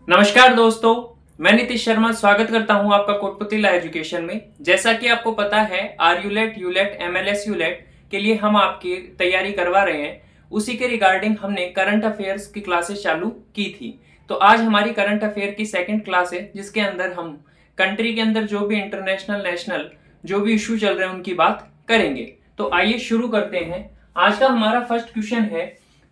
नमस्कार दोस्तों, मैं नीतीश शर्मा स्वागत करता हूं आपका कोटपुतली एजुकेशन में। जैसा कि आपको पता है, आरयूलेट, यूलेट, एमएलएस यूलेट के लिए हम आपकी तैयारी करवा रहे हैं। उसी के रिगार्डिंग हमने करंट अफेयर्स की क्लासेस चालू की थी। तो आज हमारी करंट अफेयर की सेकंड क्लास है, जिसके अंदर हम कंट्री के अंदर जो भी इंटरनेशनल, नेशनल जो भी इशू चल रहे हैं उनकी बात करेंगे। तो आइए शुरू करते हैं। आज का हमारा फर्स्ट क्वेश्चन है,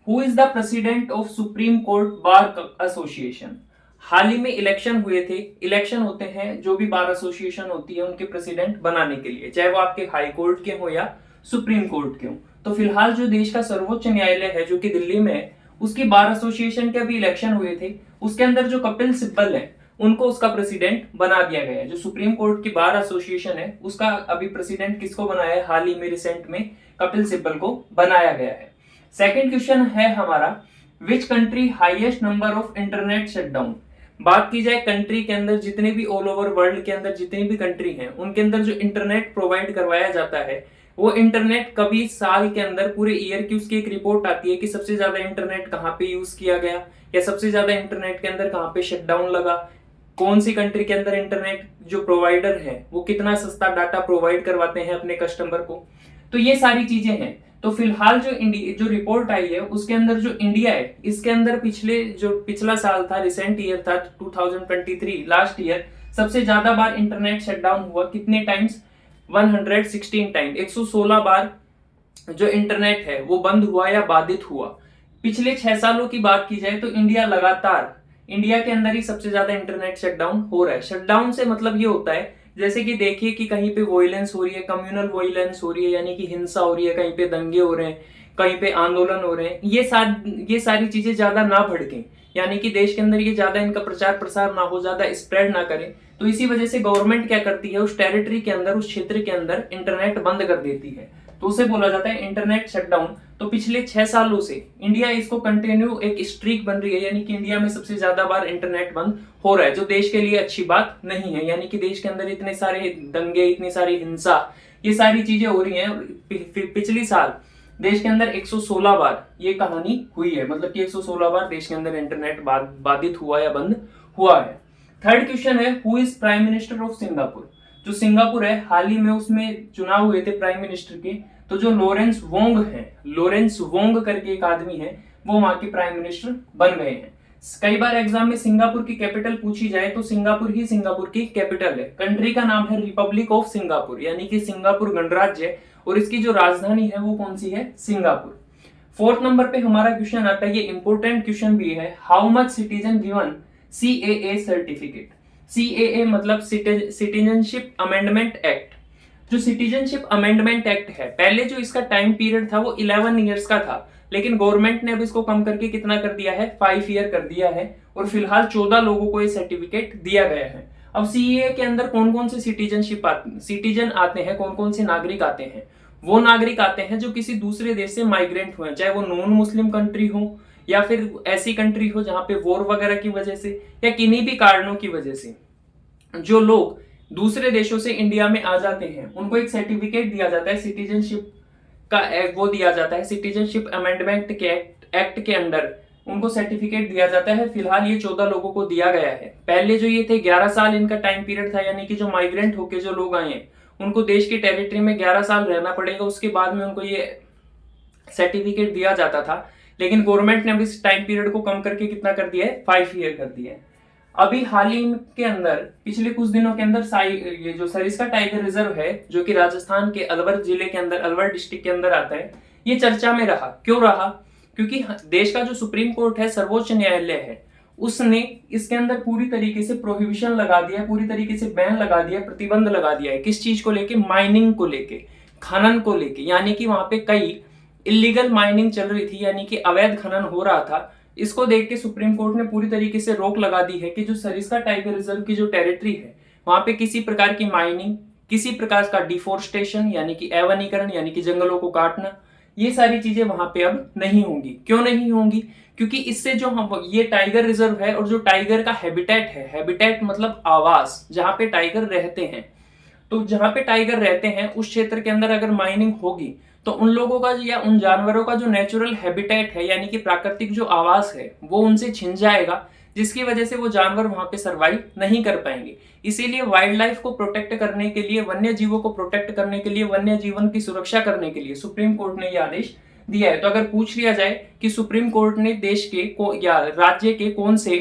who is the president of supreme court bar association. हाल ही में इलेक्शन हुए थे। इलेक्शन होते हैं जो भी बार एसोसिएशन होती है उनके प्रेसिडेंट बनाने के लिए, चाहे वो आपके हाई कोर्ट के हो या सुप्रीम कोर्ट के हो। तो फिलहाल जो देश का सर्वोच्च न्यायालय है जो कि दिल्ली में है, उसकी बार एसोसिएशन के अभी इलेक्शन हुए थे। उसके अंदर जो कपिल सिब्बल है उनको उसका प्रेसिडेंट बना दिया गया है। जो सुप्रीम कोर्ट की बार एसोसिएशन है उसका अभी प्रेसिडेंट किसको बनाया है, हाल ही में रिसेंट में कपिल सिब्बल को बनाया गया है। सेकेंड क्वेश्चन है हमारा, which country highest number of internet shutdown. बात की जाए कंट्री के अंदर, जितने भी ऑल ओवर वर्ल्ड के अंदर जितनी भी कंट्री हैं उनके अंदर जो इंटरनेट प्रोवाइड करवाया जाता है, वो इंटरनेट कभी साल के अंदर पूरे ईयर की उसकी एक रिपोर्ट आती है कि सबसे ज्यादा इंटरनेट कहाँ पे यूज किया गया या सबसे ज्यादा इंटरनेट के अंदर कहाँ पे शटडाउन लगा, कौन सी कंट्री के अंदर इंटरनेट जो प्रोवाइडर है वो कितना सस्ता डाटा प्रोवाइड करवाते हैं अपने कस्टमर को। तो ये सारी चीजें हैं। तो फिलहाल जो रिपोर्ट आई है उसके अंदर जो इंडिया है, इसके अंदर पिछला साल था, रिसेंट ईयर था 2023, लास्ट ईयर सबसे ज्यादा बार इंटरनेट शटडाउन हुआ। कितने टाइम्स? 116 टाइम, 116 बार जो इंटरनेट है वो बंद हुआ या बाधित हुआ। पिछले 6 सालों की बात की जाए तो इंडिया के अंदर ही सबसे ज्यादा इंटरनेट शटडाउन हो रहा है। शटडाउन से मतलब ये होता है, जैसे कि देखिए कि कहीं पे वॉयलेंस हो रही है, कम्युनल वॉयलेंस हो रही है, यानी कि हिंसा हो रही है, कहीं पे दंगे हो रहे हैं, कहीं पे आंदोलन हो रहे हैं, ये सारी चीजें ज्यादा ना भड़कें, यानी कि देश के अंदर ये ज्यादा इनका प्रचार प्रसार ना हो, ज्यादा स्प्रेड ना करें। तो इसी वजह से गवर्नमेंट क्या करती है, उस टेरिटरी के अंदर, उस क्षेत्र के अंदर इंटरनेट बंद कर देती है। तो उसे बोला जाता है इंटरनेट शटडाउन। तो पिछले 6 सालों से इंडिया इसको कंटिन्यू एक स्ट्रीक बन रही है, यानी कि इंडिया में सबसे ज्यादा बार इंटरनेट बंद हो रहा है, जो देश के लिए अच्छी बात नहीं है। यानी कि देश के अंदर इतने सारे दंगे, इतनी सारी हिंसा, ये सारी चीजें हो रही हैं। पिछली साल देश के अंदर 116 बार ये कहानी हुई है, मतलब कि 116 बार देश के अंदर इंटरनेट बाधित हुआ या बंद हुआ है। थर्ड क्वेश्चन है, who is prime minister of Singapore. जो सिंगापुर है, हाल ही में उसमें चुनाव हुए थे प्राइम मिनिस्टर के। तो जो लॉरेंस वोंग करके एक आदमी है, वो वहां के प्राइम मिनिस्टर बन गए हैं। कई बार एग्जाम में सिंगापुर की कैपिटल पूछी जाए तो सिंगापुर की कैपिटल है। कंट्री का नाम है रिपब्लिक ऑफ सिंगापुर, यानी कि सिंगापुर गणराज्य है, और इसकी जो राजधानी है वो कौन सी है, सिंगापुर। फोर्थ नंबर पे हमारा क्वेश्चन आता है, ये इंपोर्टेंट क्वेश्चन भी है, how much citizen given CAA certificate. CAA मतलब सिटीजनशिप अमेंडमेंट एक्ट। जो सिटीजनशिप अमेंडमेंट एक्ट है, पहले जो इसका टाइम पीरियड था वो 11 ईयर्स का था, लेकिन गवर्नमेंट ने अब इसको कम करके कितना कर दिया है, 5 ईयर कर दिया है, और फिलहाल 14 लोगों को ये सर्टिफिकेट दिया गया है। अब CAA के अंदर कौन कौन से सिटीजन आते हैं, कौन कौन से नागरिक आते हैं? वो नागरिक आते हैं जो किसी दूसरे देश से माइग्रेंट हुए, चाहे वो नॉन मुस्लिम कंट्री हो या फिर ऐसी कंट्री हो जहां पे वॉर वगैरह की वजह से या किन्हीं भी कारणों की वजह से जो लोग दूसरे देशों से इंडिया में आ जाते हैं, उनको एक सर्टिफिकेट दिया जाता है, सिटीजनशिप का वो दिया जाता है। सिटीजनशिप अमेंडमेंट के एक्ट के अंडर उनको सर्टिफिकेट दिया जाता है। फिलहाल ये 14 लोगों को दिया गया है। पहले जो ये थे 11 साल इनका टाइम पीरियड था, यानी कि जो माइग्रेंट होके जो लोग आए हैं उनको देश की टेरिटरी में 11 साल रहना पड़ेगा, उसके बाद में उनको ये सर्टिफिकेट दिया जाता था। लेकिन गवर्नमेंट ने अभी इस टाइम पीरियड को कम करके कितना कर दिया है, 5 ईयर कर दिया है। अभी हाल ही के अंदर, पिछले कुछ दिनों के अंदर ये जो सरिस्का टाइगर रिजर्व है, जो कि राजस्थान के अलवर जिले के अंदर, अलवर डिस्ट्रिक्ट के अंदर आता है, ये चर्चा में रहा। क्यों रहा? क्योंकि देश का जो सुप्रीम कोर्ट है, सर्वोच्च न्यायालय है, उसने इसके अंदर पूरी तरीके से प्रोहिबिशन लगा दिया, पूरी तरीके से बैन लगा दिया, प्रतिबंध लगा दिया है। किस चीज को लेके? माइनिंग को लेके, खनन को लेके। यानी कि वहां पे कई इलीगल माइनिंग चल रही थी, यानी कि अवैध खनन हो रहा था। इसको देख के सुप्रीम कोर्ट ने पूरी तरीके से रोक लगा दी है कि जो सरिस्का टाइगर रिजर्व की जो टेरिटरी है, वहां पे किसी प्रकार की माइनिंग, किसी प्रकार का डिफोरेस्टेशन यानी कि अवनीकरण, यानी कि जंगलों को काटना, ये सारी चीजें वहां पे अब नहीं होंगी। क्यों नहीं होंगी? क्योंकि इससे जो हम ये टाइगर रिजर्व है और जो टाइगर का हैबिटेट है, हैबिटेट मतलब आवास, जहां पे टाइगर रहते हैं, तो जहां पे टाइगर रहते हैं उस क्षेत्र के अंदर अगर माइनिंग होगी तो उन लोगों का या उन जानवरों का जो नेचुरल हैबिटेट है, यानी कि प्राकृतिक जो आवास है, वो उनसे छिन जाएगा, जिसकी वजह से वो जानवर वहां पे सर्वाइव नहीं कर पाएंगे। इसीलिए वाइल्ड लाइफ को प्रोटेक्ट करने के लिए, वन्य जीवों को प्रोटेक्ट करने के लिए, वन्य जीवन की सुरक्षा करने के लिए सुप्रीम कोर्ट ने यह आदेश दिया है। तो अगर पूछ लिया जाए कि सुप्रीम कोर्ट ने देश के या राज्य के कौन से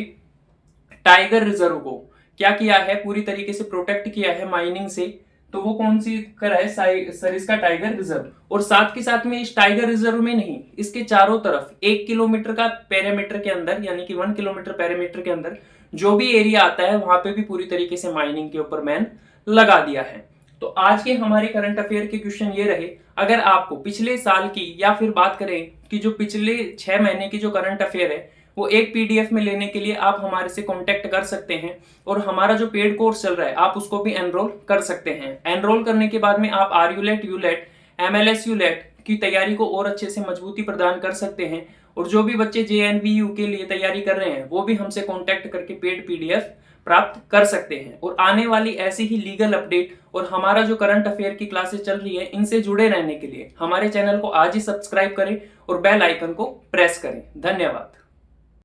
टाइगर रिजर्व को क्या किया है, पूरी तरीके से प्रोटेक्ट किया है माइनिंग से, तो वो कौन सी कर है सरिस्का टाइगर रिजर्व। और साथ के साथ में इस टाइगर रिजर्व में नहीं, इसके चारों तरफ 1 किलोमीटर का पेरीमीटर के अंदर, यानी कि 1 किलोमीटर पेरीमीटर के अंदर जो भी एरिया आता है वहां पे भी पूरी तरीके से माइनिंग के ऊपर बैन लगा दिया है। तो आज के हमारे करंट अफेयर के क्वेश्चन ये रहे। अगर आपको पिछले साल की या फिर बात करें कि जो पिछले 6 महीने की जो करंट अफेयर है वो एक पीडीएफ में लेने के लिए आप हमारे से कांटेक्ट कर सकते हैं। और हमारा जो पेड कोर्स चल रहा है आप उसको भी एनरोल कर सकते हैं। एनरोल करने के बाद में आप आरयूलेट, यूलेट, एमएलएस यूलेट की तैयारी को और अच्छे से मजबूती प्रदान कर सकते हैं। और जो भी बच्चे जेएनवीयू के लिए तैयारी कर रहे हैं वो भी हमसे कांटेक्ट करके पेड पीडीएफ प्राप्त कर सकते हैं। और आने वाली ऐसी ही लीगल अपडेट और हमारा जो करंट अफेयर की क्लासेस चल रही है इनसे जुड़े रहने के लिए हमारे चैनल को आज ही सब्सक्राइब करें और बेल आइकन को प्रेस करें। धन्यवाद।